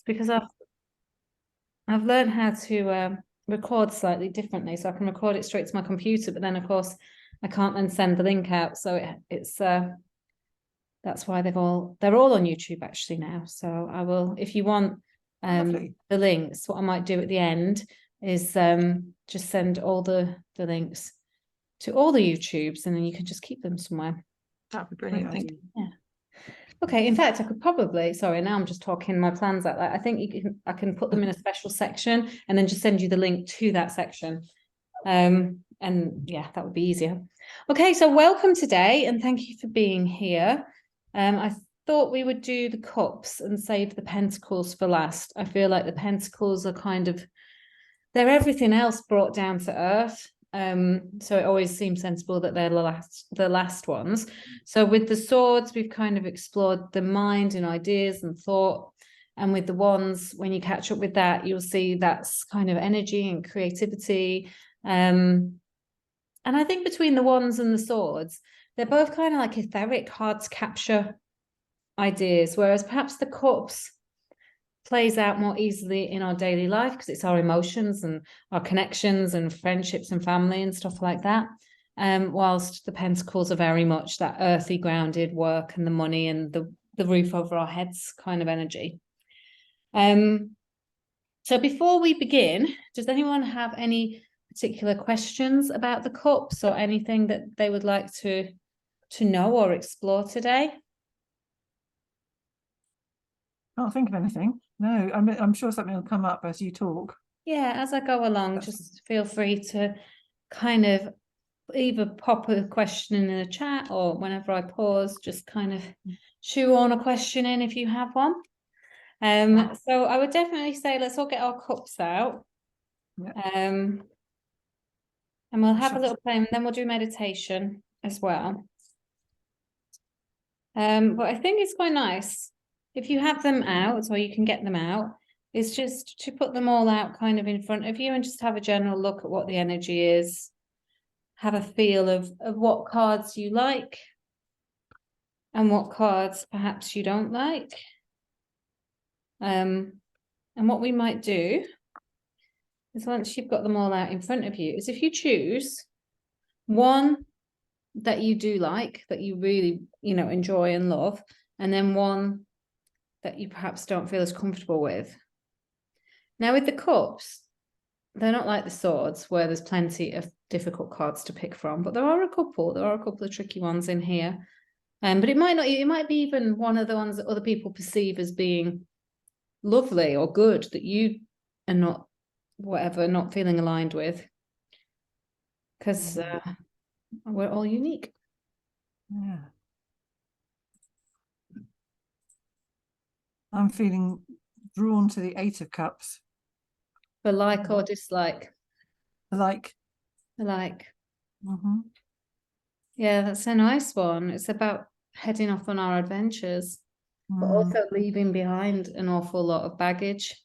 because I've learned how to record slightly differently, so I can record it straight to my computer, but then of course I can't then send the link out. So it's that's why they're all on YouTube actually now. So I will, if you want the links, what I might do at the end is just send all the links to all the YouTubes, and then you can just keep them somewhere. That'd be brilliant. Thank you. Yeah. Okay, in fact, I could probably, sorry, now I'm just talking my plans out there. I think I can put them in a special section and then just send you the link to that section. And yeah, that would be easier. Okay, so welcome today and thank you for being here. I thought we would do the cups and save the pentacles for last. I feel like the pentacles are they're everything else brought down to earth. So it always seems sensible that they're the last ones. So with the swords, we've kind of explored the mind and ideas and thought. And with the wands, when you catch up with that, you'll see that's kind of energy and creativity. And I think between the wands and the swords, they're both kind of like etheric, hard to capture ideas, whereas perhaps the cups plays out more easily in our daily life because it's our emotions and our connections and friendships and family and stuff like that. Whilst the pentacles are very much that earthy, grounded work and the money and the roof over our heads kind of energy. So before we begin, does anyone have any particular questions about the cups or anything that they would like to know or explore today? Can't think of anything. No, I'm sure something will come up as you talk. Yeah, as I go along, just feel free to kind of either pop a question in the chat or whenever I pause, just kind of chew on a question in if you have one. So I would definitely say let's all get our cups out. Yeah. And we'll have a little play and then we'll do meditation as well. But I think it's quite nice if you have them out, or you can get them out, is just to put them all out kind of in front of you and just have a general look at what the energy is. Have a feel of what cards you like and what cards perhaps you don't like. And what we might do is, once you've got them all out in front of you, is if you choose one that you do like, that you really, enjoy and love, and then one that you perhaps don't feel as comfortable with. Now with the cups, they're not like the swords where there's plenty of difficult cards to pick from, but there are a couple of tricky ones in here. But it might be even one of the ones that other people perceive as being lovely or good that you are not feeling aligned with, because we're all unique. Yeah. I'm feeling drawn to the Eight of Cups. For like or dislike? Like. Mm-hmm. Yeah, that's a nice one. It's about heading off on our adventures, but also leaving behind an awful lot of baggage.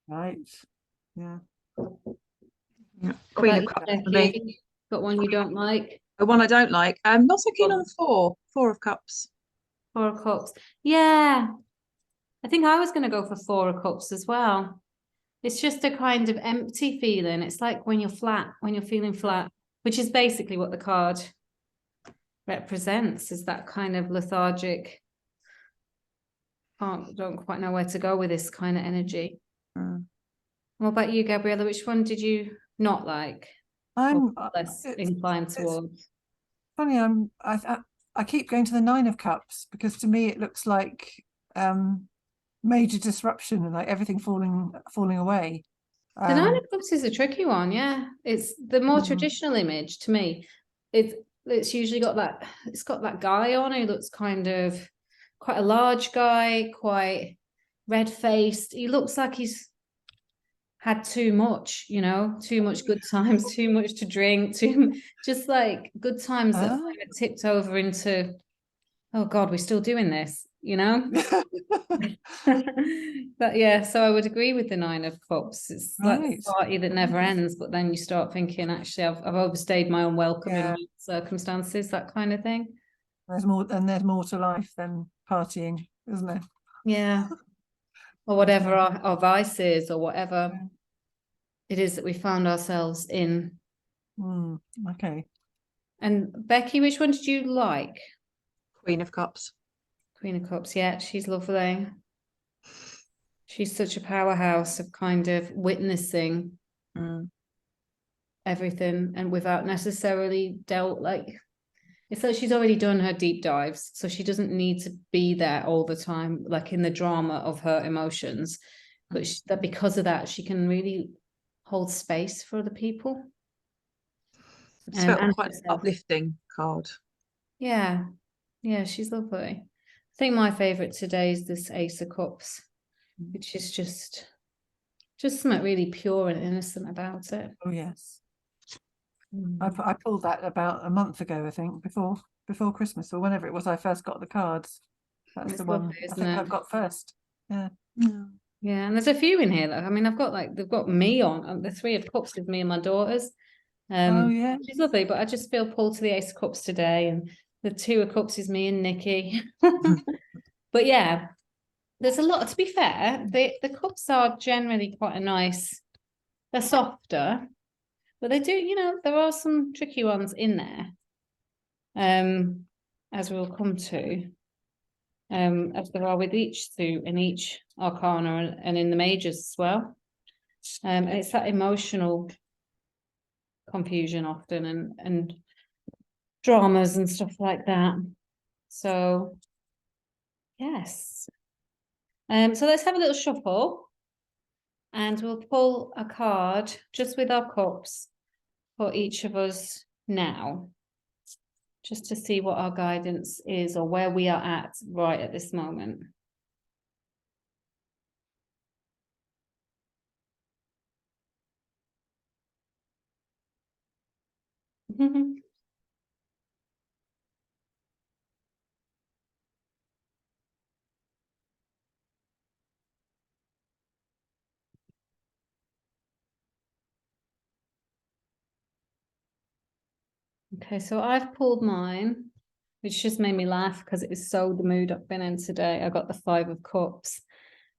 Right. Yeah. Queen of Cups for me. Got one you don't like? The one I don't like. I'm not so keen on the Four of Cups. Four of Cups. Yeah. I think I was going to go for Four of Cups as well. It's just a kind of empty feeling. It's like when you're feeling flat, which is basically what the card represents, is that kind of lethargic, don't quite know where to go with this kind of energy. What about you, Gabriella? Which one did you not like? I'm less inclined towards. Funny, I keep going to the Nine of Cups because to me it looks like major disruption and like everything falling away. The Nine of Cups is a tricky one. Yeah, it's the more traditional image to me. It's usually got that guy on who looks kind of quite a large guy, quite red-faced. He looks like he's had too much, too much good times, too much to drink, just like good times that kind of tipped over into, oh God, we're still doing this, But yeah, so I would agree with the Nine of Cups. It's like a party that never ends, but then you start thinking, actually, I've overstayed my own welcome in my circumstances, that kind of thing. There's more to life than partying, isn't there? Yeah. or whatever our vice is, or whatever Yeah. it is that we found ourselves in. Okay. And Becky, which one did you like? Queen of Cups. Queen of Cups, yeah, she's lovely. She's such a powerhouse of kind of witnessing everything, and without necessarily it's like she's already done her deep dives, so she doesn't need to be there all the time, like in the drama of her emotions. But that because of that, she can really hold space for other people. It's felt And quite an herself. uplifting card. Yeah, she's lovely. I think my favorite today is this Ace of Cups, which is just something really pure and innocent about it. Oh yes. I pulled that about a month ago, I think, before Christmas or whenever it was I first got the cards. That's It's the one lovely, I isn't think it? I've got first. Yeah. Yeah, and there's a few in here. I mean, I've got they've got me on the Three of Cups with me and my daughters. Oh yeah. She's lovely, but I just feel pulled to the Ace of Cups today, and the Two of Cups is me and Nikki. But yeah, there's a lot. To be fair, the cups are generally quite a nice. They're softer, but they do. There are some tricky ones in there. As we'll come to. As there are with each suit and each arcana and in the majors as well. And it's that emotional confusion often and dramas and stuff like that. So yes. So let's have a little shuffle, and we'll pull a card just with our cups for each of us now, just to see what our guidance is or where we are at right at this moment. Okay, so I've pulled mine, which just made me laugh because it is so the mood I've been in today. I got the Five of Cups,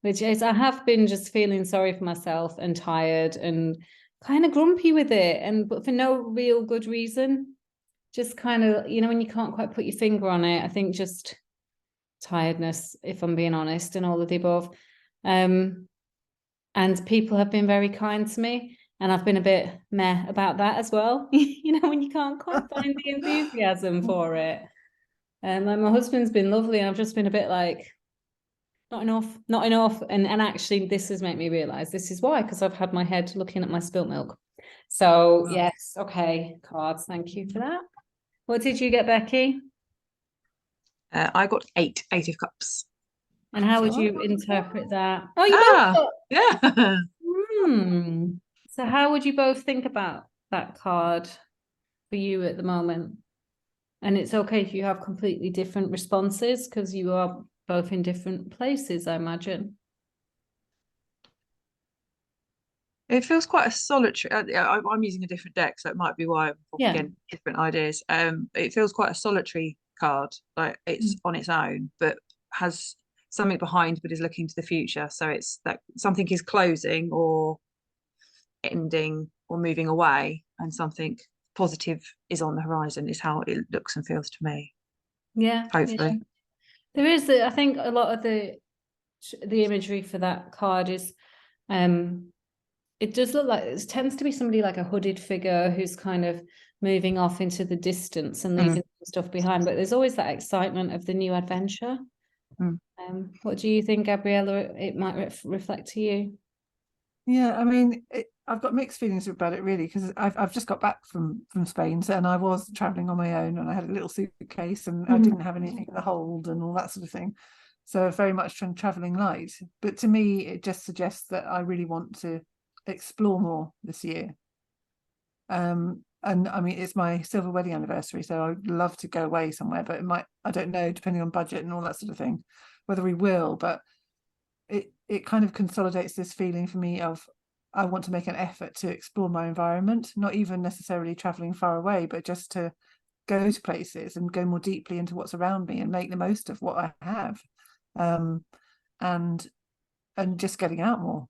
which is I have been just feeling sorry for myself and tired and kind of grumpy with it, but for no real good reason. Just kind of, when you can't quite put your finger on it, I think just tiredness, if I'm being honest, and all of the above. And people have been very kind to me. And I've been a bit meh about that as well. When you can't quite find the enthusiasm for it. And like my husband's been lovely, and I've just been a bit like, not enough. And actually, this has made me realize this is why, because I've had my head looking at my spilt milk. So yes, okay, cards. Thank you for that. What did you get, Becky? I got Eight of Cups. And how would you interpret that? Oh, you both got. Yeah. So how would you both think about that card for you at the moment? And it's okay if you have completely different responses because you are both in different places, I imagine. It feels quite a solitary. I'm using a different deck, so it might be why I'm Yeah. getting different ideas. It feels quite a solitary card, like it's on its own, but has something behind, but is looking to the future. So it's that something is closing or ending or moving away, and something positive is on the horizon. Is how it looks and feels to me. Yeah. Hopefully. Yeah. There is, I think, a lot of the imagery for that card is, it does look like it tends to be somebody like a hooded figure who's kind of moving off into the distance and leaving stuff behind. But there's always that excitement of the new adventure. What do you think, Gabriella? It might reflect to you. Yeah, I mean, I've got mixed feelings about it really, because I've just got back from Spain, and I was traveling on my own, and I had a little suitcase, and I didn't have anything to hold and all that sort of thing. So very much traveling light. But to me, it just suggests that I really want to explore more this year. And I mean, it's my silver wedding anniversary, so I'd love to go away somewhere, but I don't know, depending on budget and all that sort of thing, whether we will. But it kind of consolidates this feeling for me of I want to make an effort to explore my environment, not even necessarily traveling far away, but just to go to places and go more deeply into what's around me and make the most of what I have. And and just getting out more.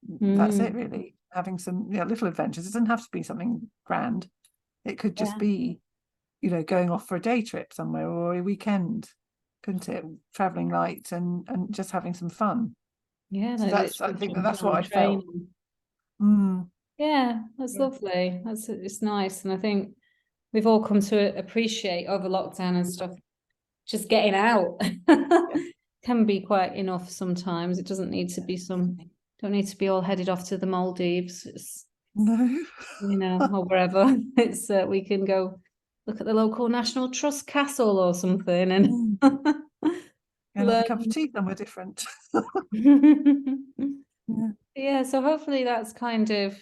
That's it, Mm. really. Having some little adventures. It doesn't have to be something grand. It could just Yeah. be, going off for a day trip somewhere or a weekend, couldn't it? Traveling light and just having some fun. Yeah, So like that's, I literally think jumping that's on what a I felt. train. Mm, Yeah, that's yeah. lovely. It's nice. And I think we've all come to appreciate over lockdown and stuff, just getting out can be quite enough sometimes. It doesn't need to be don't need to be all headed off to the Maldives. It's, No. or wherever. It's we can go look at the local National Trust castle or something and And have a cup of learn. tea somewhere different. Yeah. Yeah, so hopefully that's kind of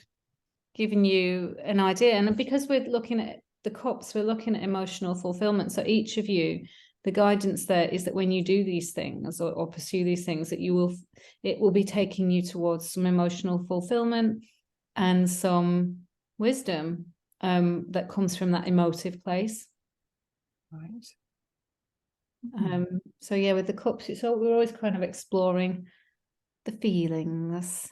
giving you an idea. And because we're looking at the cups, we're looking at emotional fulfillment. So each of you, the guidance there is that when you do these things or pursue these things, that it will be taking you towards some emotional fulfillment and some wisdom that comes from that emotive place. Right. So yeah, with the cups, we're always kind of exploring the feelings.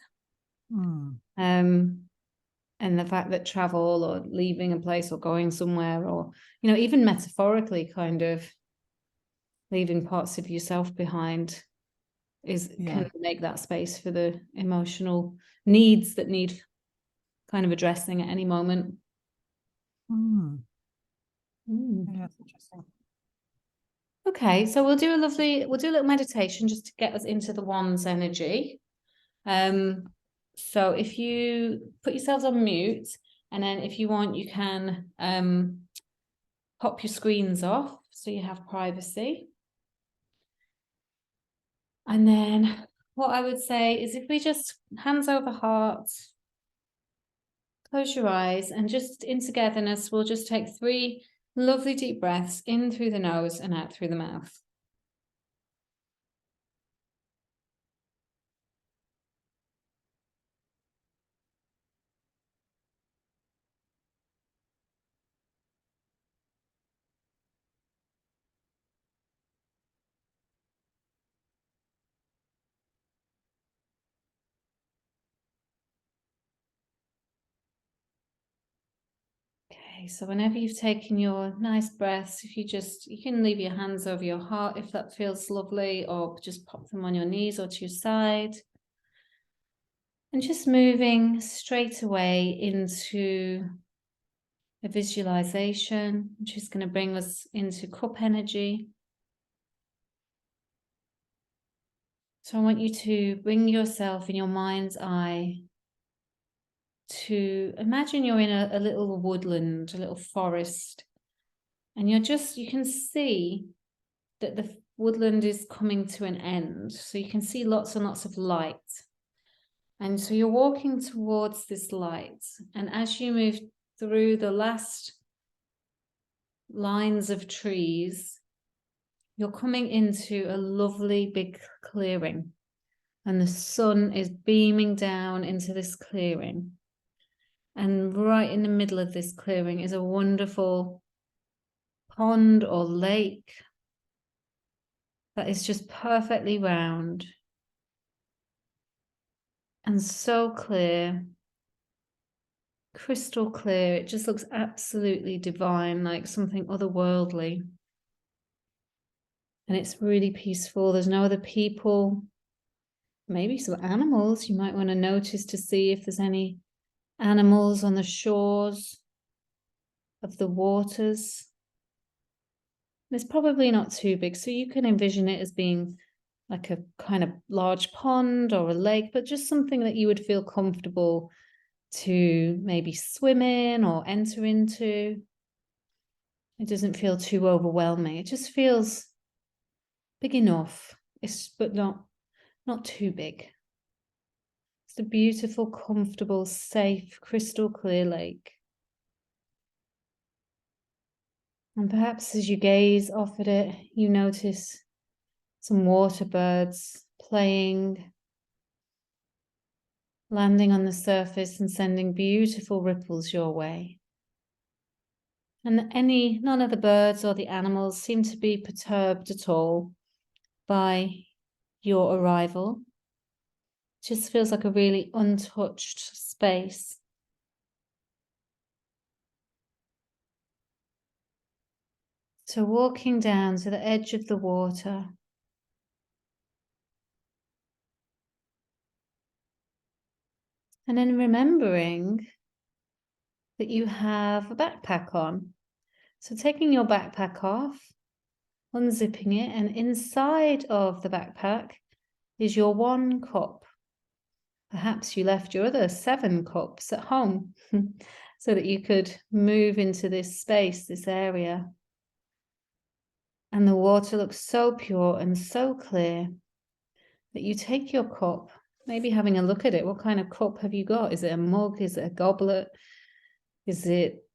And the fact that travel or leaving a place or going somewhere or, even metaphorically kind of leaving parts of yourself behind can make that space for the emotional needs that need kind of addressing at any moment. Yeah, that's interesting. Okay, so we'll do a little meditation just to get us into the wands energy. So if you put yourselves on mute, and then if you want, you can pop your screens off so you have privacy. And then what I would say is if we just hands over heart, close your eyes, and just in togetherness, we'll just take 3 lovely deep breaths in through the nose and out through the mouth. Okay, so whenever you've taken your nice breaths, if you can leave your hands over your heart if that feels lovely, or just pop them on your knees or to your side. And just moving straight away into a visualization, which is going to bring us into cup energy. So I want you to bring yourself in your mind's eye to imagine you're in a little woodland, a little forest, and you can see that the woodland is coming to an end. So you can see lots and lots of light. And so you're walking towards this light. And as you move through the last lines of trees, you're coming into a lovely big clearing. And the sun is beaming down into this clearing. And right in the middle of this clearing is a wonderful pond or lake that is just perfectly round and so clear, crystal clear. It just looks absolutely divine, like something otherworldly. And it's really peaceful. There's no other people, maybe some animals. You might want to notice to see if there's any animals on the shores of the waters. It's probably not too big, so you can envision it as being like a kind of large pond or a lake, but just something that you would feel comfortable to maybe swim in or enter into. It doesn't feel too overwhelming. It just feels big enough, but not too big. It's a beautiful, comfortable, safe, crystal clear lake. And perhaps as you gaze off at it, you notice some water birds playing, landing on the surface and sending beautiful ripples your way. And none of the birds or the animals seem to be perturbed at all by your arrival. Just feels like a really untouched space. So walking down to the edge of the water. And then remembering that you have a backpack on. So taking your backpack off, unzipping it, and inside of the backpack is your 1 cup. Perhaps you left your other 7 cups at home so that you could move into this space, this area. And the water looks so pure and so clear that you take your cup, maybe having a look at it. What kind of cup have you got? Is it a mug? Is it a goblet? Is it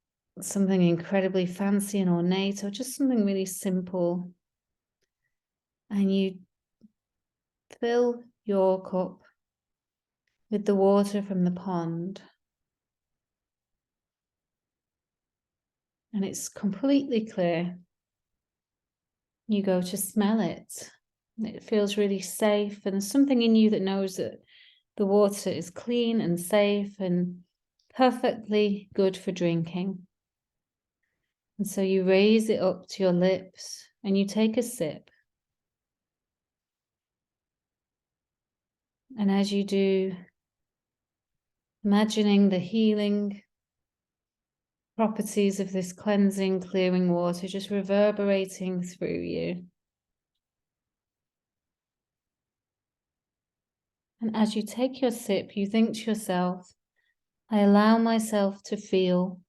something incredibly fancy and ornate, or just something really simple? And you fill your cup with the water from the pond. And it's completely clear. You go to smell it. It feels really safe, and there's something in you that knows that the water is clean and safe and perfectly good for drinking. And so you raise it up to your lips and you take a sip. And as you do, imagining the healing properties of this cleansing, clearing water just reverberating through you. And as you take your sip, you think to yourself, I allow myself to feel.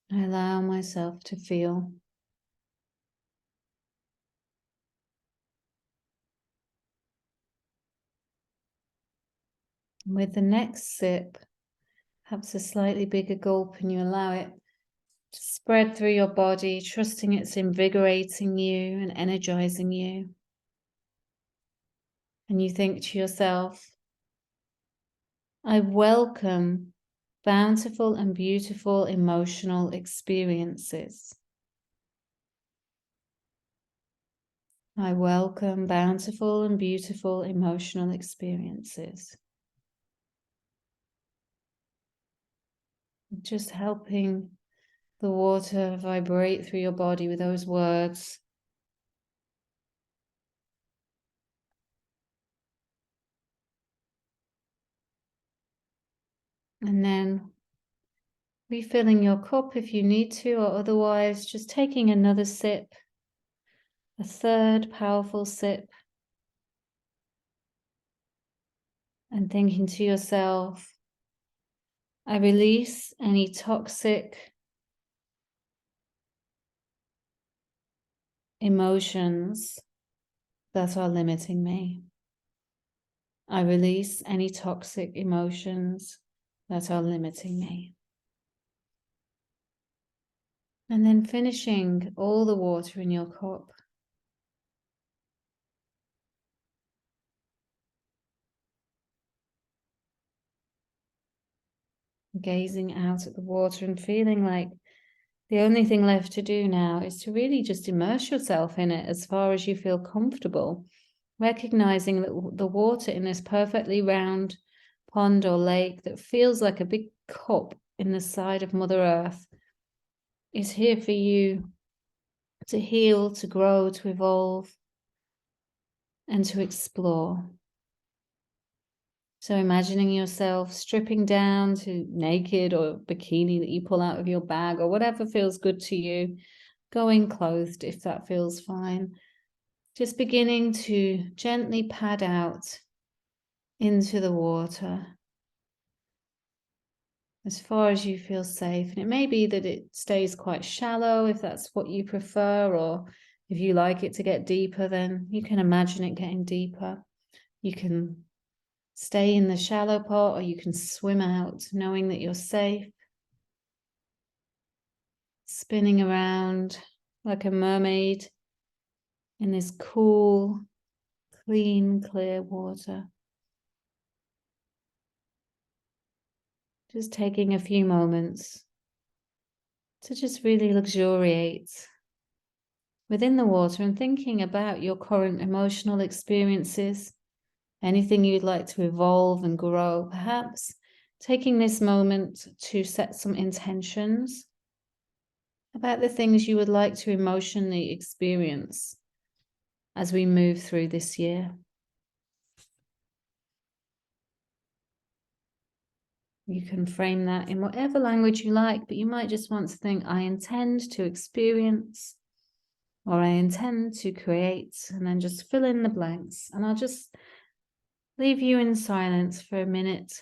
I allow myself to feel. With the next sip, perhaps a slightly bigger gulp, and you allow it to spread through your body, trusting it's invigorating you and energizing you. And you think to yourself, I welcome bountiful and beautiful emotional experiences. I welcome bountiful and beautiful emotional experiences. Just helping the water vibrate through your body with those words. And then refilling your cup if you need to, or otherwise just taking another sip, a third powerful sip, and thinking to yourself, I release any toxic emotions that are limiting me. I release any toxic emotions that are limiting me. And then finishing all the water in your cup. Gazing out at the water and feeling like the only thing left to do now is to really just immerse yourself in it as far as you feel comfortable, recognizing that the water in this perfectly round pond or lake that feels like a big cup in the side of Mother Earth is here for you to heal, to grow, to evolve, and to explore. So imagining yourself stripping down to naked or bikini that you pull out of your bag or whatever feels good to you, going clothed if that feels fine. Just beginning to gently pad out into the water as far as you feel safe. And it may be that it stays quite shallow if that's what you prefer, or if you like it to get deeper, then you can imagine it getting deeper. You can stay in the shallow part, or you can swim out knowing that you're safe, spinning around like a mermaid in this cool, clean, clear water. Just taking a few moments to just really luxuriate within the water and thinking about your current emotional experiences anything you'd like to evolve and grow, perhaps taking this moment to set some intentions about the things you would like to emotionally experience as we move through this year. You can frame that in whatever language you like, but you might just want to think, I intend to experience, or I intend to create, and then just fill in the blanks. And I'll just leave you in silence for a minute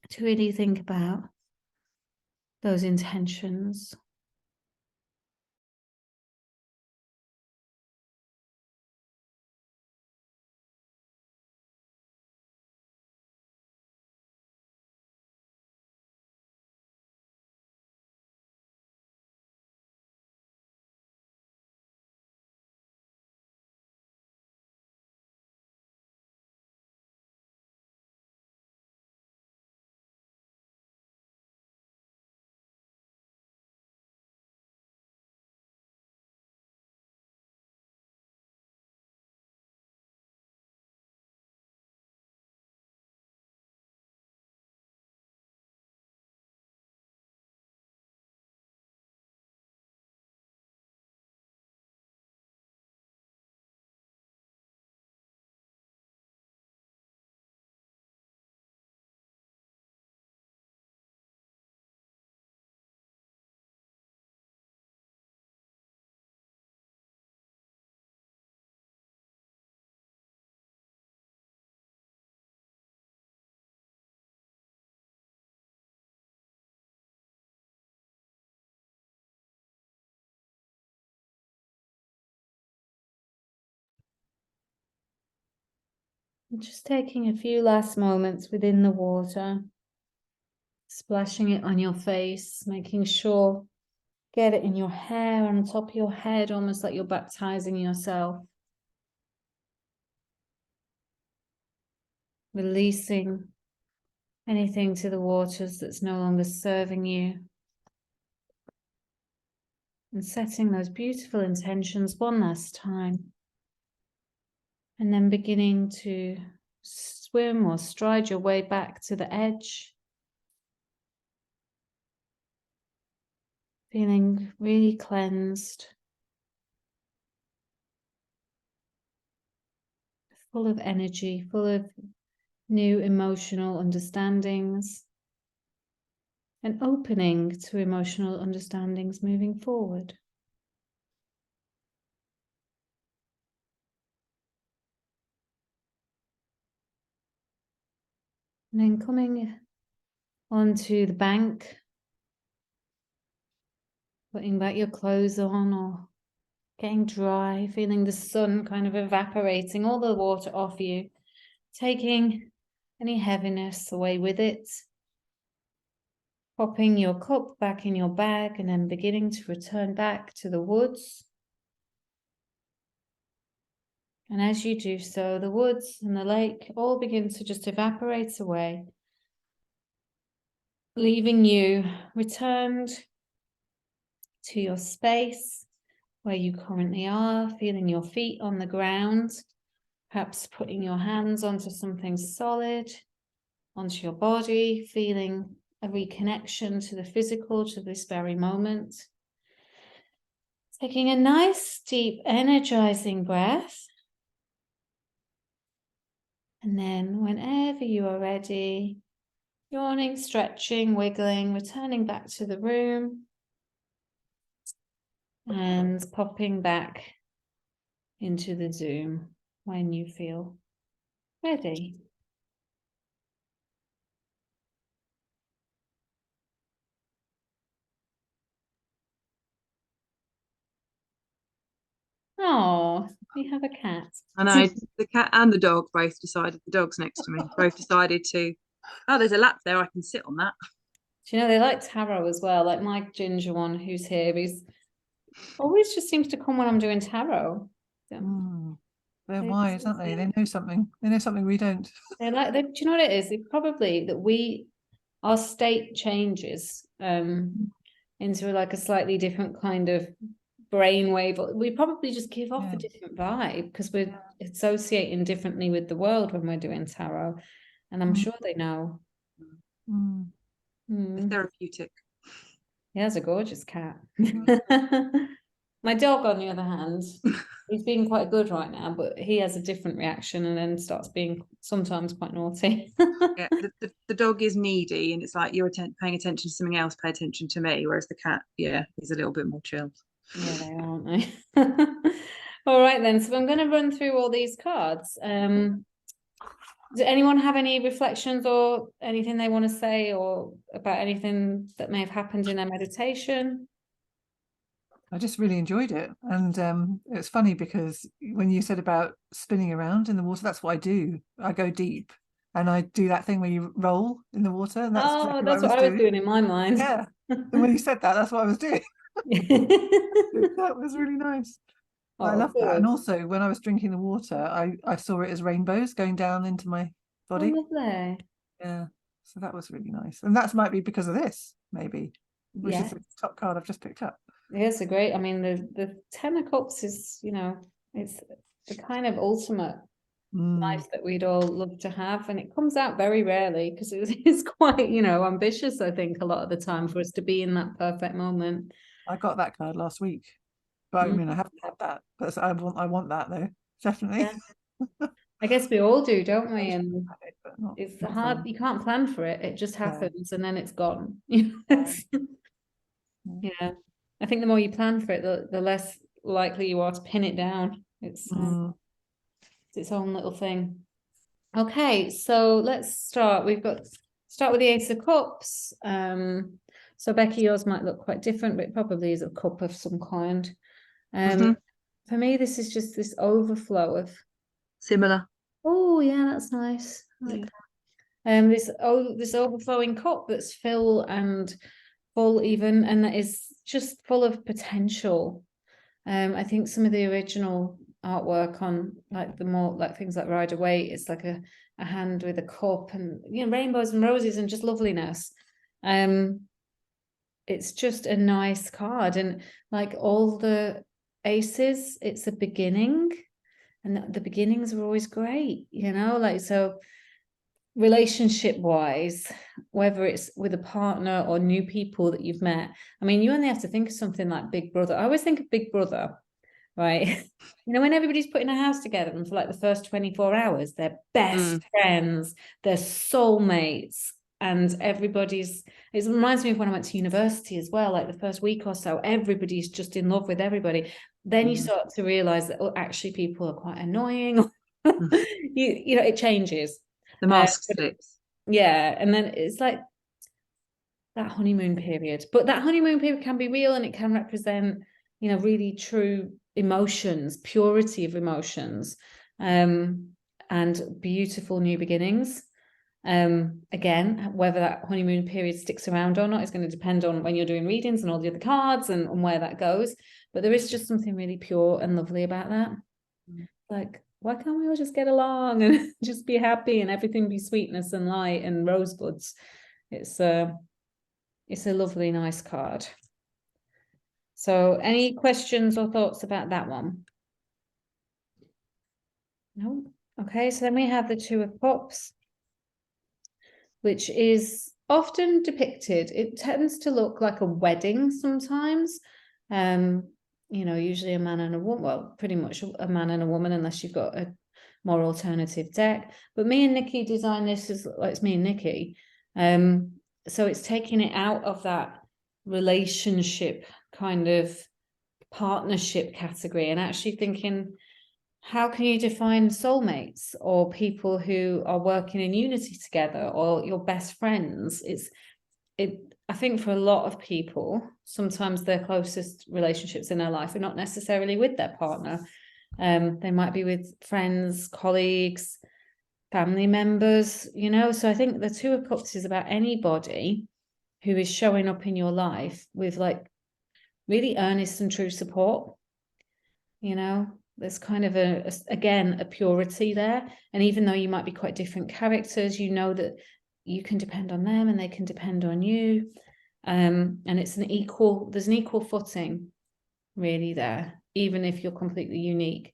to really think about those intentions. Just taking a few last moments within the water, splashing it on your face, making sure, get it in your hair, on top of your head, almost like you're baptizing yourself. Releasing anything to the waters that's no longer serving you. And setting those beautiful intentions one last time. And then beginning to swim or stride your way back to the edge. Feeling really cleansed. Full of energy, full of new emotional understandings. And opening to emotional understandings moving forward. And then coming onto the bank, putting back your clothes on or getting dry, feeling the sun kind of evaporating all the water off you, taking any heaviness away with it, popping your cup back in your bag and then beginning to return back to the woods. And as you do so, the woods and the lake all begin to just evaporate away, leaving you returned to your space where you currently are, feeling your feet on the ground, perhaps putting your hands onto something solid, onto your body, feeling a reconnection to the physical, to this very moment. Taking a nice, deep, energizing breath. And then whenever you are ready, yawning, stretching, wiggling, returning back to the room. And popping back into the Zoom when you feel ready. Oh, we have a cat. I know the cat and the dog both decided, the dog's next to me, both decided to, oh, there's a lap there, I can sit on that. Do you know, they like tarot as well, like my ginger one who's here, he's always just seems to come when I'm doing tarot. They're wise, aren't they? They know something. They know something we don't. They're like, do you know what it is? It's probably that our state changes into like a slightly different kind of brainwave. We probably just give off Yeah. a different vibe because we're associating differently with the world when we're doing tarot. And I'm sure they know. Mm. It's therapeutic. He has a gorgeous cat. My dog, on the other hand, he's being quite good right now, but he has a different reaction and then starts being sometimes quite naughty. Yeah, the dog is needy, and it's like you're paying attention to something else, pay attention to me. Whereas the cat, yeah, is a little bit more chilled. Yeah, they are, aren't they? All right then. So I'm going to run through all these cards. Does anyone have any reflections or anything they want to say or about anything that may have happened in their meditation? I just really enjoyed it. And it's funny because when you said about spinning around in the water, that's what I do. I go deep and I do that thing where you roll in the water. And that's exactly that's what I was doing in my mind. Yeah. And when you said that, that's what I was doing. That was really nice. I love that. And also when I was drinking the water, I saw it as rainbows going down into my body. Lovely. Yeah. So that was really nice. And that might be because of this, maybe. Which is the top card I've just picked up. It's a great, I mean, the Ten of Cups is, it's the kind of ultimate life that we'd all love to have. And it comes out very rarely because it's quite, ambitious, I think, a lot of the time for us to be in that perfect moment. I got that card last week. But I mean, I haven't had that. But I want that though. Definitely. Yeah. I guess we all do, don't we? I And not it's for hard, them. you can't plan for it. It just No. happens and then it's gone. Mm. Yeah. I think the more you plan for it, the less likely you are to pin it down. It's its own little thing. Okay, so let's start. Start with the Ace of Cups. So Becky, yours might look quite different, but it probably is a cup of some kind. For me, this is just this overflow of Similar. Oh yeah, that's nice. I like that. This overflowing cup that's full even, and that is just full of potential. I think some of the original artwork on like the more like things like Rider-Waite, it's like a hand with a cup and rainbows and roses and just loveliness. It's just a nice card, and like all the aces, it's a beginning, and the beginnings are always great, like so. Relationship wise, whether it's with a partner or new people that you've met, I mean, you only have to think of something like Big Brother. I always think of Big Brother, right? When everybody's putting a house together and for like the first 24 hours, they're best friends, they're soulmates, and it reminds me of when I went to university as well, like the first week or so, everybody's just in love with everybody. Then you start to realize that, actually people are quite annoying. It changes. The mask slips. Yeah, and then it's like that honeymoon period. But that honeymoon period can be real, and it can represent, really true emotions, purity of emotions, and beautiful new beginnings. Again, whether that honeymoon period sticks around or not is going to depend on when you're doing readings and all the other cards and where that goes. But there is just something really pure and lovely about that. Like, why can't we all just get along and just be happy and everything be sweetness and light and rosebuds? It's a lovely, nice card. So any questions or thoughts about that one? No? Okay, so then we have the Two of Cups, which is often depicted. It tends to look like a wedding sometimes. Usually a man and a woman, well, pretty much a man and a woman, unless you've got a more alternative deck. But me and Nikki designed this it's me and Nikki. So it's taking it out of that relationship kind of partnership category and actually thinking, how can you define soulmates or people who are working in unity together or your best friends? I think for a lot of people, sometimes their closest relationships in their life are not necessarily with their partner. They might be with friends, colleagues, family members, So I think the Two of Cups is about anybody who is showing up in your life with like really earnest and true support. There's kind of a purity there. And even though you might be quite different characters, that you can depend on them and they can depend on you. And there's an equal footing really there, even if you're completely unique.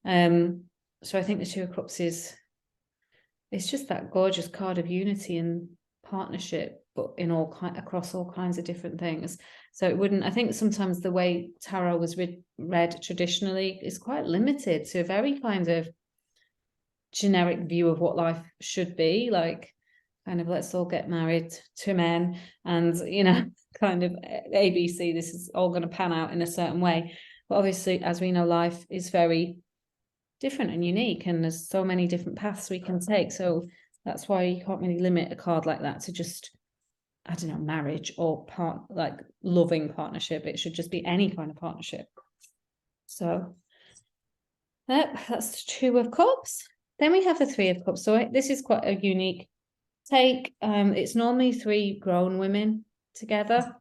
So I think the Two of Cups it's just that gorgeous card of unity and partnership, but in across all kinds of different things. So it wouldn't, I think sometimes the way tarot was read traditionally is quite limited to a very kind of generic view of what life should be, like kind of let's all get married to men and, you know, kind of ABC, this is all going to pan out in a certain way. But obviously, as we know, life is very different and unique, and there's so many different paths we can take. So that's why you can't really limit a card like that to just, I don't know, marriage or like loving partnership. It should just be any kind of partnership. So that's the Two of Cups. Then we have the Three of Cups. So this is quite a unique take. It's normally three grown women together.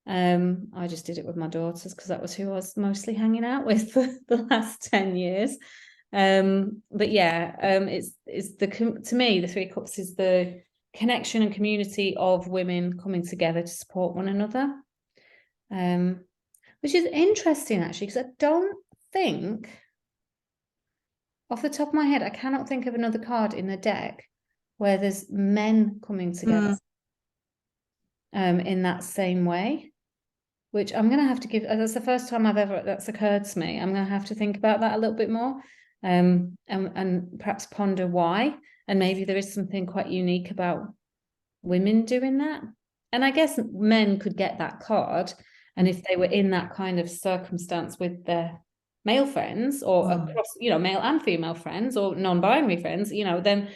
I just did it with my daughters because that was who I was mostly hanging out with for the last 10 years. But yeah, to me, the Three of Cups is the connection and community of women coming together to support one another. Which is interesting actually, because I don't think, off the top of my head, I cannot think of another card in the deck where there's men coming together in that same way, which I'm going to have to give, that's the first time that's occurred to me. I'm going to have to think about that a little bit more and perhaps ponder why. And maybe there is something quite unique about women doing that. And I guess men could get that card. And if they were in that kind of circumstance with their male friends or across, you know, male and female friends or non-binary friends, you know, then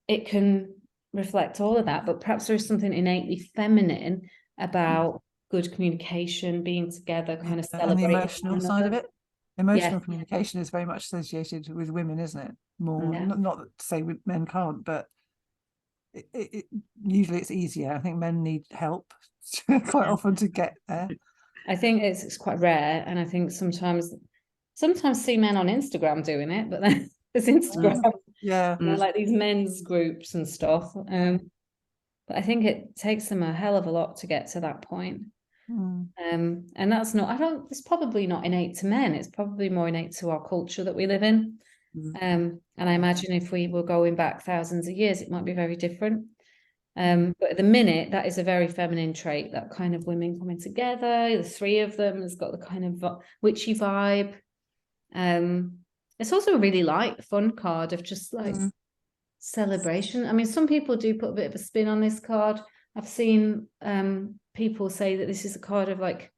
it can reflect all of that. But perhaps there's something innately feminine about good communication, being together, kind of celebrating. And the emotional side of it. Emotional communication is very much associated with women, isn't it? More, not to say men can't, but usually it's easier. I think men need help quite often to get there. I think it's quite rare, and I think sometimes see men on Instagram doing it, but then there's Instagram, like these men's groups and stuff. But I think it takes them a hell of a lot to get to that point. And that's not, it's probably not innate to men. It's probably more innate to our culture that we live in. And I imagine if we were going back thousands of years, it might be very different. But at the minute, that is a very feminine trait, that kind of women coming together. The three of them has got the kind of witchy vibe. It's also a really light, fun card of just like celebration. I mean, some people do put a bit of a spin on this card. I've seen people say that this is a card of like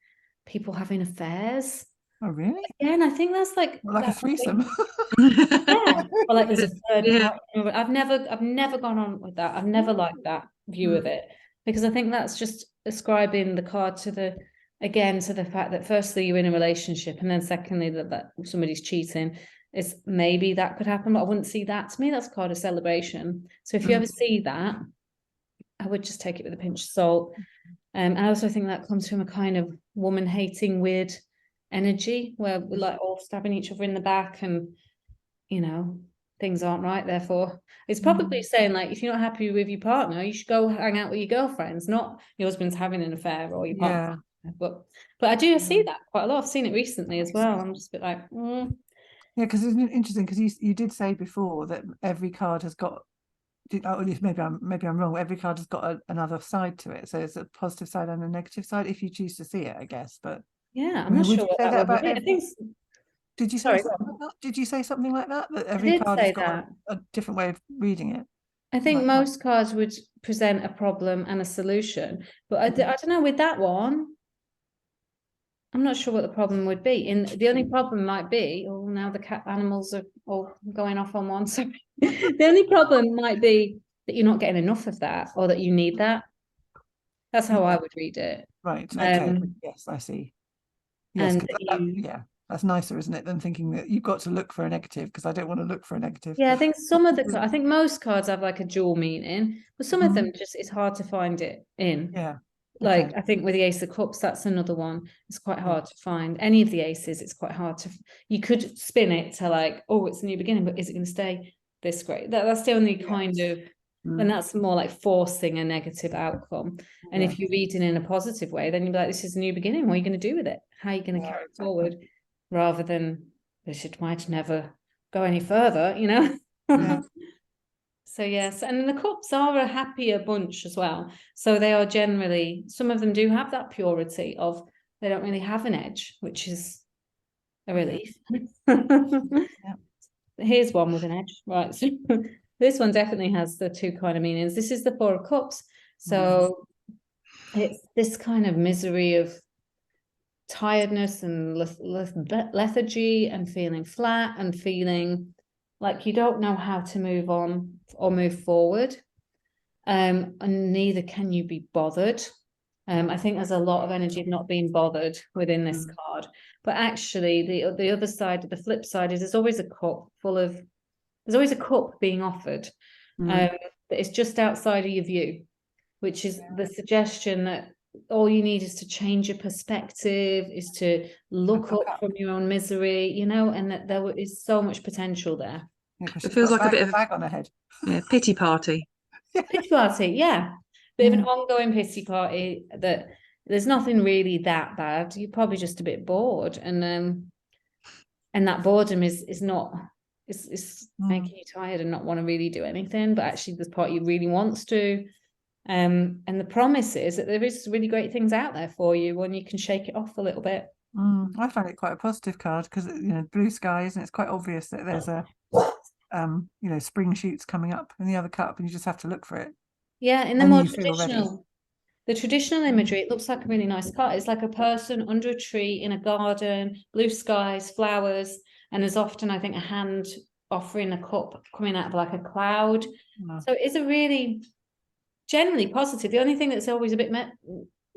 people having affairs. Oh, really? Yeah, and I think that's like a threesome. Or like there's a third partner. I've never gone on with that. I've never liked that view of it, because I think that's just ascribing the card to the fact that firstly you're in a relationship, and then secondly that somebody's cheating. Is maybe that could happen, but I wouldn't see that. To me, that's a card of celebration. So if you ever see that, I would just take it with a pinch of salt. I also think that comes from a kind of woman-hating, weird energy where we're like all stabbing each other in the back, and you know, things aren't right. Therefore, it's probably saying like, if you're not happy with your partner, you should go hang out with your girlfriends, not your husband's having an affair or your partner. But I do see that quite a lot. I've seen it recently as well. I'm just a bit like, yeah, because it's interesting, because you did say before that every card has got, maybe I'm wrong, every card has got another side to it, so it's a positive side and a negative side if you choose to see it, I guess. But yeah, I'm not sure what that would be. I think. Did you say something like that? Did you say something like that? That every card has got a different way of reading it? I think most cards would present a problem and a solution, but I don't know, with that one, I'm not sure what the problem would be. The only problem might be, now the cat animals are all going off on one. Sorry. The only problem might be that you're not getting enough of that, or that you need that. That's how I would read it. Right. Okay. Yes, I see. Yes, that's nicer, isn't it, than thinking that you've got to look for a negative, because I don't want to look for a negative. Yeah, I think I think most cards have like a dual meaning, but some of them it's hard to find it in. Yeah. Like, I think with the Ace of Cups, that's another one. It's quite hard to find. Any of the aces, it's quite hard to. You could spin it to like, it's a new beginning, but is it going to stay this great? That's the only kind of And that's more like forcing a negative outcome. And if you're reading in a positive way, then you'll be like, this is a new beginning. What are you going to do with it? How are you going to carry it forward? Rather than, this it might never go any further, you know? Yeah. So yes, and the cups are a happier bunch as well. So they are generally, some of them do have that purity of, they don't really have an edge, which is a relief. Here's one with an edge, right? So this one definitely has the two kind of meanings. This is the Four of Cups. So it's this kind of misery of tiredness and lethargy and feeling flat and feeling like you don't know how to move on or move forward. And neither can you be bothered. I think there's a lot of energy of not being bothered within this card. But actually, the other side, the flip side is there's always a cup full of, there's always a cup being offered that is just outside of your view, which is the suggestion that all you need is to change your perspective, is to look up from your own misery, you know, and that there is so much potential there. It feels like a bit of bag on her head. Yeah, pity party. Pity party, yeah. Bit of an ongoing pity party that there's nothing really that bad. You're probably just a bit bored, and that boredom is not it's making you tired and not want to really do anything. But actually, there's part you really wants to. And the promise is that there is really great things out there for you when you can shake it off a little bit. I find it quite a positive card because, you know, blue skies, and it's quite obvious that there's a you know, spring shoots coming up in the other cup, and you just have to look for it. Yeah, in the And more you feel ready. the traditional imagery, it looks like a really nice card. It's like a person under a tree in a garden, blue skies, flowers, and there's often, I think, a hand offering a cup coming out of like a cloud. So it is a really generally positive. The only thing that's always a bit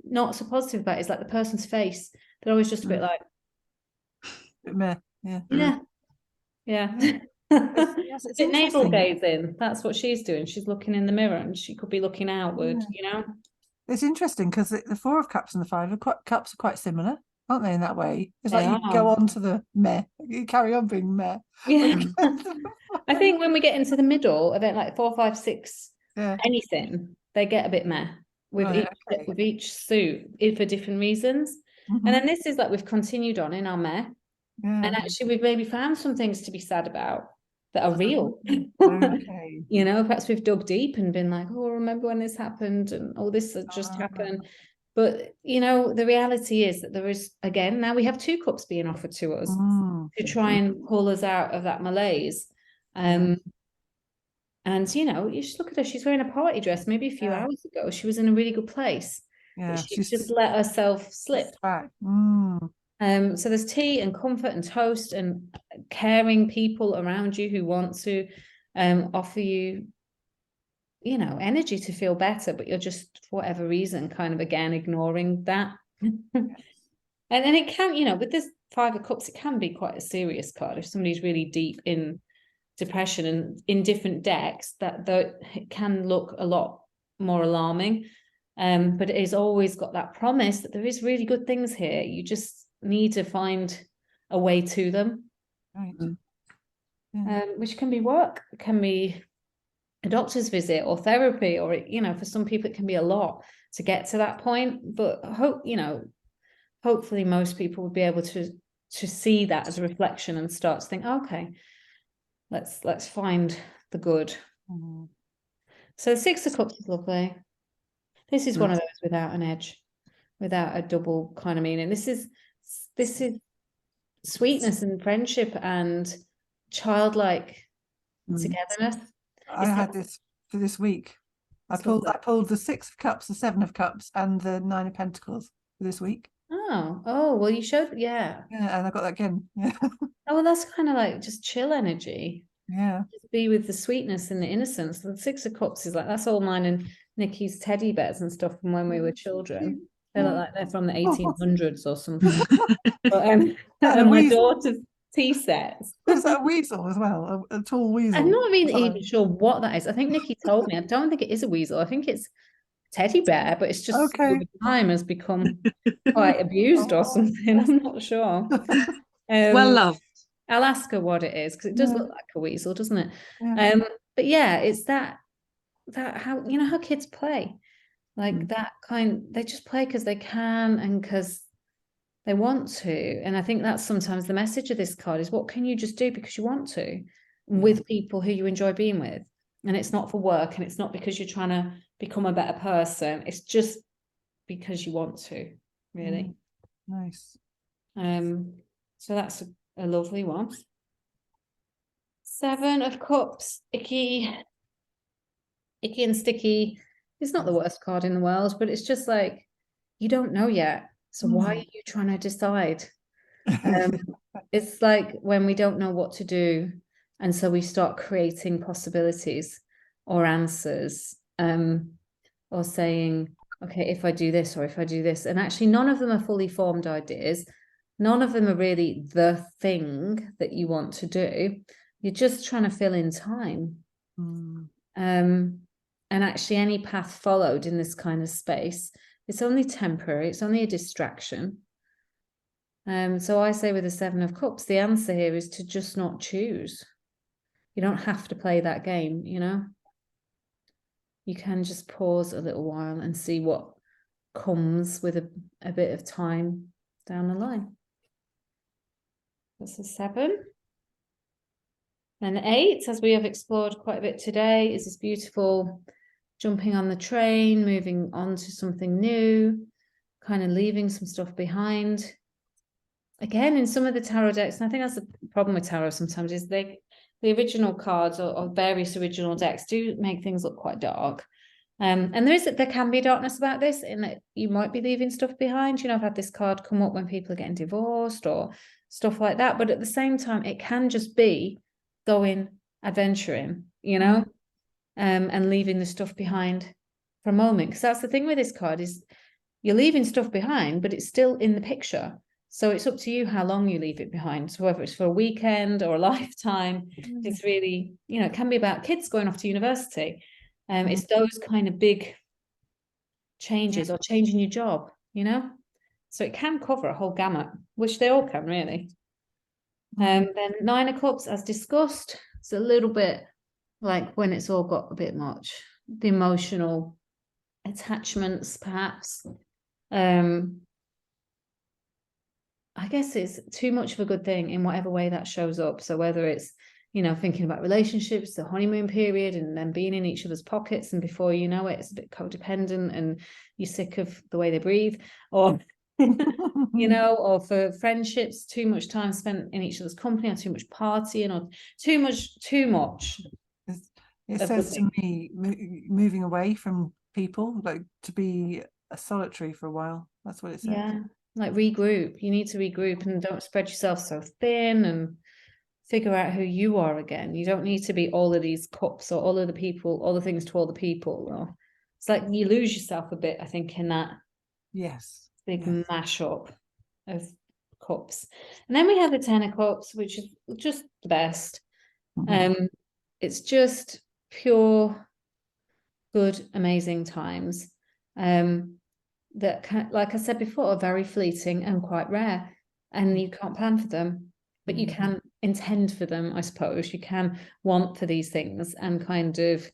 not so positive about it is like the person's face. They're always just a bit like, Meh. yeah. Yes, it's Bit navel interesting. gazing. That's what she's doing. She's looking in the mirror, and she could be looking outward. You know, it's interesting because the Four of Cups and the Five of Cups are quite similar, aren't they? In that way, it's They like you go on to the meh, you carry on being meh. Yeah. I think when we get into the middle of it, like 4, 5, 6, anything, they get a bit meh with each suit for different reasons. And then this is like we've continued on in our meh, and actually we've maybe found some things to be sad about that are real. You know, perhaps we've dug deep and been like, oh, remember when this happened, and oh, this had just happened. But you know, the reality is that there is, again, now we have 2 cups being offered to us to try and pull us out of that malaise. And you know, you just look at her, she's wearing a party dress. Maybe a few hours ago she was in a really good place, but she's just let herself slip. So there's tea and comfort and toast and caring people around you who want to offer you, you know, energy to feel better, but you're just, for whatever reason, kind of again ignoring that. And then it can, you know, with this 5 of Cups, it can be quite a serious card if somebody's really deep in depression, and in different decks that it can look a lot more alarming. But it has always got that promise that there is really good things here. You just need to find a way to them, which can be work, it can be a doctor's visit or therapy, or, you know, for some people it can be a lot to get to that point. But hopefully most people would be able to see that as a reflection and start to think, okay, let's find the good. So the 6 of Cups is lovely. This is one of those without an edge, without a double kind of meaning. This is sweetness and friendship and childlike togetherness. I had this for this week. I pulled the 6 of Cups, the 7 of Cups, and the 9 of Pentacles for this week. Oh, well, you showed, yeah, and I got that again. Oh, well, that's kind of like just chill energy. Just be with the sweetness and the innocence. The 6 of Cups is like, that's all mine and Nikki's teddy bears and stuff from when we were children. They look like they're from the 1800s or something. But, and my daughter's tea sets. Is that a weasel as well? A tall weasel? I'm not really even sure what that is. I think Nikki told me. I don't think it is a weasel. I think it's teddy bear, but it's just over time has become quite abused or something. I'm not sure. Well loved. I'll ask her what it is, because it does look like a weasel, doesn't it? But yeah, it's that that, how, you know, how kids play, like Mm. that kind, they just play because they can and because they want to. And I think that's sometimes the message of this card is, what can you just do because you want to with people who you enjoy being with? And it's not for work, and it's not because you're trying to become a better person. It's just because you want to, really. Nice. So that's a lovely one. 7 of Cups, icky and sticky. It's not the worst card in the world, but it's just like, you don't know yet. So why are you trying to decide? It's like when we don't know what to do, and so we start creating possibilities or answers, or saying, okay, if I do this or if I do this, and actually none of them are fully formed ideas. None of them are really the thing that you want to do. You're just trying to fill in time. And actually any path followed in this kind of space, it's only temporary, it's only a distraction. So I say with the 7 of Cups, the answer here is to just not choose. You don't have to play that game, you know? You can just pause a little while and see what comes with a bit of time down the line. That's a 7. And 8, as we have explored quite a bit today, is this beautiful jumping on the train, moving on to something new, kind of leaving some stuff behind. Again, in some of the tarot decks, and I think that's the problem with tarot sometimes, is the original cards or various original decks do make things look quite dark. And there can be darkness about this, in that you might be leaving stuff behind. You know, I've had this card come up when people are getting divorced or stuff like that. But at the same time, it can just be going adventuring, you know, and leaving the stuff behind for a moment. Because that's the thing with this card, is you're leaving stuff behind, but it's still in the picture. So it's up to you how long you leave it behind. So whether it's for a weekend or a lifetime, it's really, you know, it can be about kids going off to university. It's those kind of big changes, or changing your job, you know? So it can cover a whole gamut, which they all can, really. Then 9 of Cups, as discussed, it's a little bit like when it's all got a bit much, the emotional attachments, perhaps. I guess it's too much of a good thing in whatever way that shows up. So whether it's, you know, thinking about relationships, the honeymoon period, and then being in each other's pockets, and before you know it, it's a bit codependent and you're sick of the way they breathe, or you know, or for friendships, too much time spent in each other's company, or too much partying, or too much. It says to me, moving away from people, like to be a solitary for a while. That's what it says. Yeah, like regroup. You need to regroup, and don't spread yourself so thin, and figure out who you are again. You don't need to be all of these cups, or all of the people, all the things to all the people. Or it's like you lose yourself a bit, I think, in that big mashup of cups. And then we have the 10 of Cups, which is just the best. It's just pure good, amazing times. That can, like I said before, are very fleeting and quite rare, and you can't plan for them, but you can intend for them, I suppose. You can want for these things and kind of,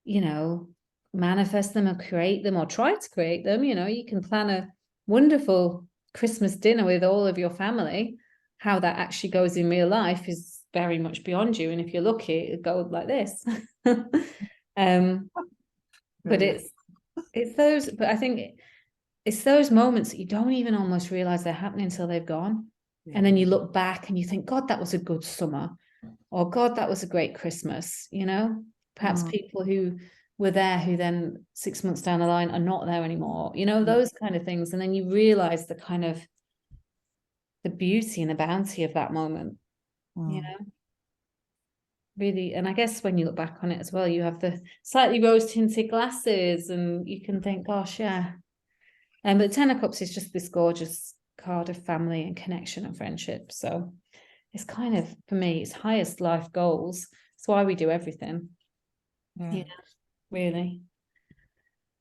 you know, manifest them or create them, or try to create them. You know, you can plan a wonderful Christmas dinner with all of your family. How that actually goes in real life is very much beyond you, and if you're lucky, it'll go like this. But it's those, but I think it's those moments that you don't even almost realize they're happening until they've gone. And then you look back and you think, God, that was a good summer, or God, that was a great Christmas. You know, perhaps people who were there, who then 6 months down the line are not there anymore, you know, those kind of things. And then you realize the kind of the beauty and the bounty of that moment, you know, really. And I guess when you look back on it as well, you have the slightly rose tinted glasses, and you can think, gosh, yeah. But 10 of Cups is just this gorgeous card of family and connection and friendship. So it's kind of, for me, it's highest life goals. It's why we do everything. Yeah, really.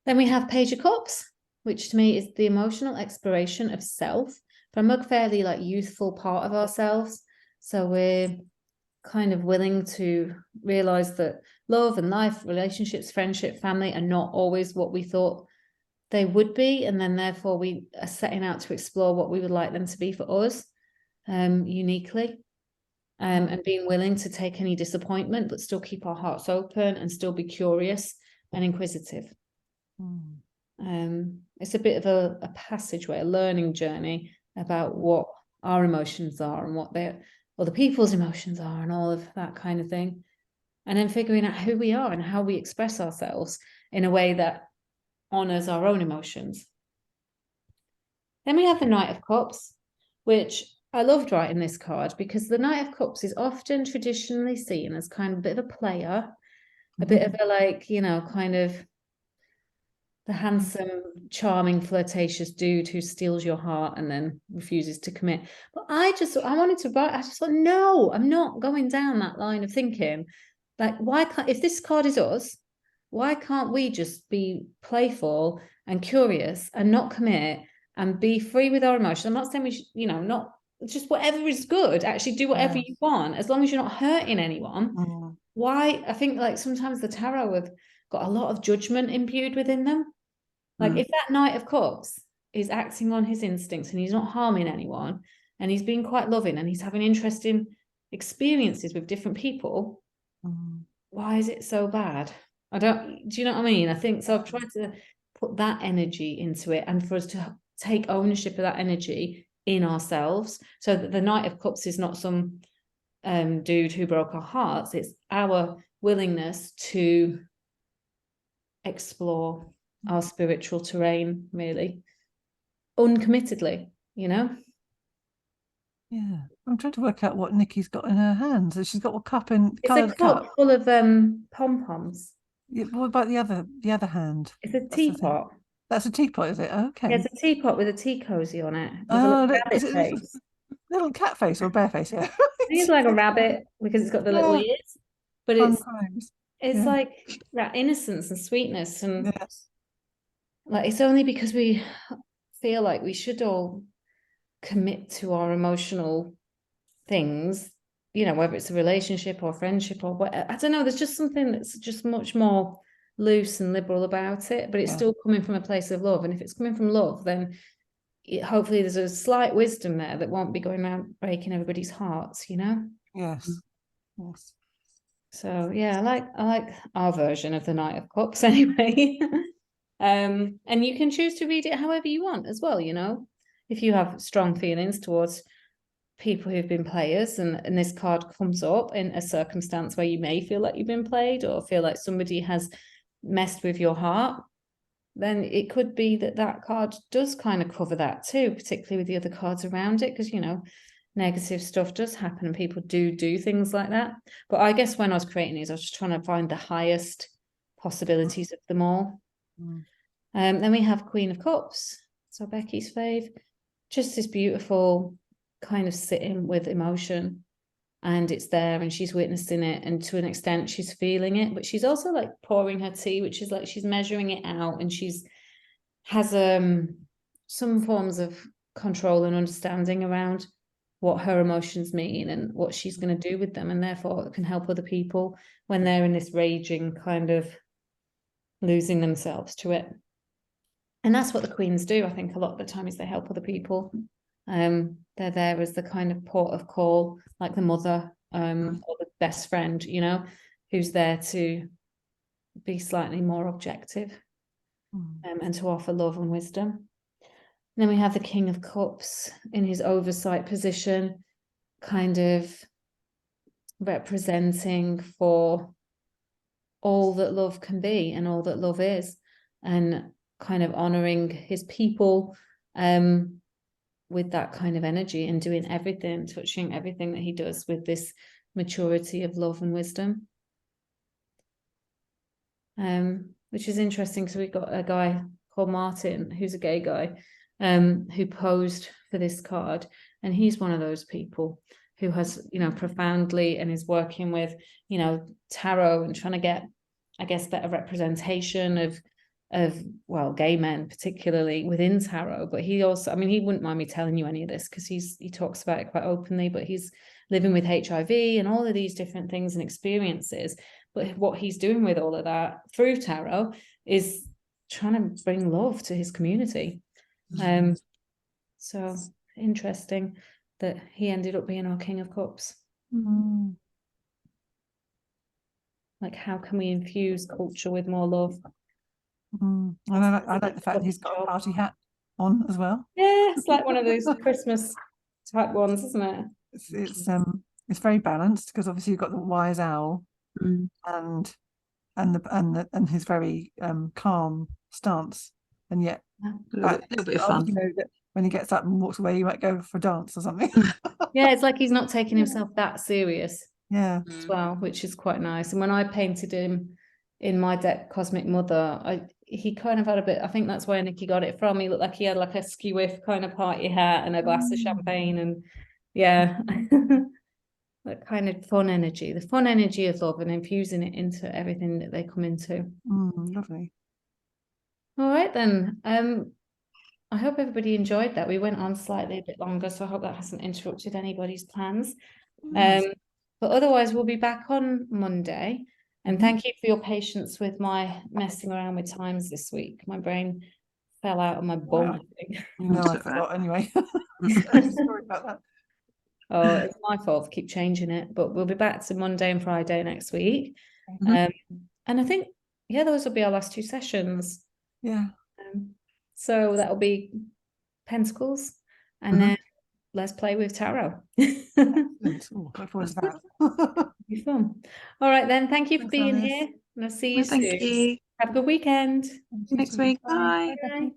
Then we have Page of Cups, which to me is the emotional exploration of self from a fairly like youthful part of ourselves. So we're kind of willing to realize that love and life, relationships, friendship, family are not always what we thought they would be, and then therefore we are setting out to explore what we would like them to be for us, uniquely, and being willing to take any disappointment but still keep our hearts open and still be curious and inquisitive. It's a bit of a passageway, a learning journey about what our emotions are and what other people's emotions are and all of that kind of thing, and then figuring out who we are and how we express ourselves in a way that honors our own emotions. Then we have the Knight of Cups, which I loved writing this card because the Knight of Cups is often traditionally seen as kind of a bit of a player, a bit of a, like, you know, kind of the handsome, charming, flirtatious dude who steals your heart and then refuses to commit. But I just thought, no, I'm not going down that line of thinking. Like, why can't, if this card is us, why can't we just be playful and curious and not commit and be free with our emotions? I'm not saying we should, you know, not just whatever is good, actually do whatever you want, as long as you're not hurting anyone. Why? I think like sometimes the tarot have got a lot of judgment imbued within them. Like if that Knight of Cups is acting on his instincts and he's not harming anyone and he's being quite loving and he's having interesting experiences with different people, why is it so bad? Do you know what I mean? I think so. I've tried to put that energy into it and for us to take ownership of that energy in ourselves, so that the Knight of Cups is not some dude who broke our hearts. It's our willingness to explore our spiritual terrain, really, uncommittedly, you know? Yeah. I'm trying to work out what Nikki's got in her hands. She's got a cup in It's coloured a cup cup. full of pom-poms. Yeah, what about the other hand? It's a That's the thing. teapot. That's a teapot, is it? Okay. Yeah, it's a teapot with a tea cozy on it. With a Oh, little is rabbit it face. little cat face or bear face? Yeah. It's like a rabbit because it's got the little Yeah. ears. But Fun it's times. it's Yeah. like that innocence and sweetness, and Yes. like it's only because we feel like we should all commit to our emotional things, you know, whether it's a relationship or friendship or what, I don't know, there's just something that's just much more loose and liberal about it, but it's still coming from a place of love. And if it's coming from love, then hopefully there's a slight wisdom there that won't be going around breaking everybody's hearts, you know? Yes. Yes. So yeah, I like our version of the Knight of Cups anyway. And you can choose to read it however you want as well, you know, if you have strong feelings towards people who've been players, and this card comes up in a circumstance where you may feel like you've been played or feel like somebody has messed with your heart, then it could be that that card does kind of cover that too, particularly with the other cards around it, because, you know, negative stuff does happen and people do things like that. But I guess when I was creating these, I was just trying to find the highest possibilities of them all. Then we have Queen of Cups, so Becky's fave, just this beautiful kind of sitting with emotion, and it's there and she's witnessing it, and to an extent she's feeling it, but she's also like pouring her tea, which is like she's measuring it out, and she's has some forms of control and understanding around what her emotions mean and what she's going to do with them, and therefore it can help other people when they're in this raging kind of losing themselves to it. And that's what the queens do, I think, a lot of the time, is they help other people. They're there as the kind of port of call, like the mother, or the best friend, you know, who's there to be slightly more objective, and to offer love and wisdom. And then we have the King of Cups in his oversight position, kind of representing for all that love can be and all that love is, and kind of honoring his people with that kind of energy, and doing everything, touching everything that he does with this maturity of love and wisdom. Which is interesting because we've got a guy called Martin, who's a gay guy, who posed for this card, and he's one of those people who has, you know, profoundly, and is working with, you know, tarot and trying to get, I guess, better representation of well, gay men, particularly within tarot. But he also, I mean, he wouldn't mind me telling you any of this because he talks about it quite openly, but he's living with HIV and all of these different things and experiences. But what he's doing with all of that through tarot is trying to bring love to his community. So interesting that he ended up being our King of Cups. Like, how can we infuse culture with more love? And I like the fact that he's got a party hat on as well. Yeah, it's like one of those Christmas type ones, isn't it? It's very balanced because obviously you've got the wise owl and his very calm stance, and yet a little bit of fun. You know, that when he gets up and walks away, you might go for a dance or something. Yeah, it's like he's not taking himself that serious. Yeah, as well, which is quite nice. And when I painted him in my deck, Cosmic Mother, he kind of had a bit, I think that's where Nikki got it from. He looked like he had like a skewiff kind of party hat and a glass of champagne, and yeah, that kind of fun energy, the fun energy of love, and infusing it into everything that they come into. Lovely. All right then. I hope everybody enjoyed that. We went on slightly a bit longer, so I hope that hasn't interrupted anybody's plans. But otherwise, we'll be back on Monday. And thank you for your patience with my messing around with times this week. My brain fell out of my bum, I think. No, I forgot anyway. Sorry about that. Oh, it's my fault to keep changing it. But we'll be back to Monday and Friday next week. And I think, yeah, those will be our last 2 sessions. Yeah. So that'll be Pentacles and then let's play with tarot. Look forward to that. Be fun. All right then. Thank you for Thanks, being Alice. here. And I'll see you Thank soon. you. Have a good weekend. Next week. Bye. Bye.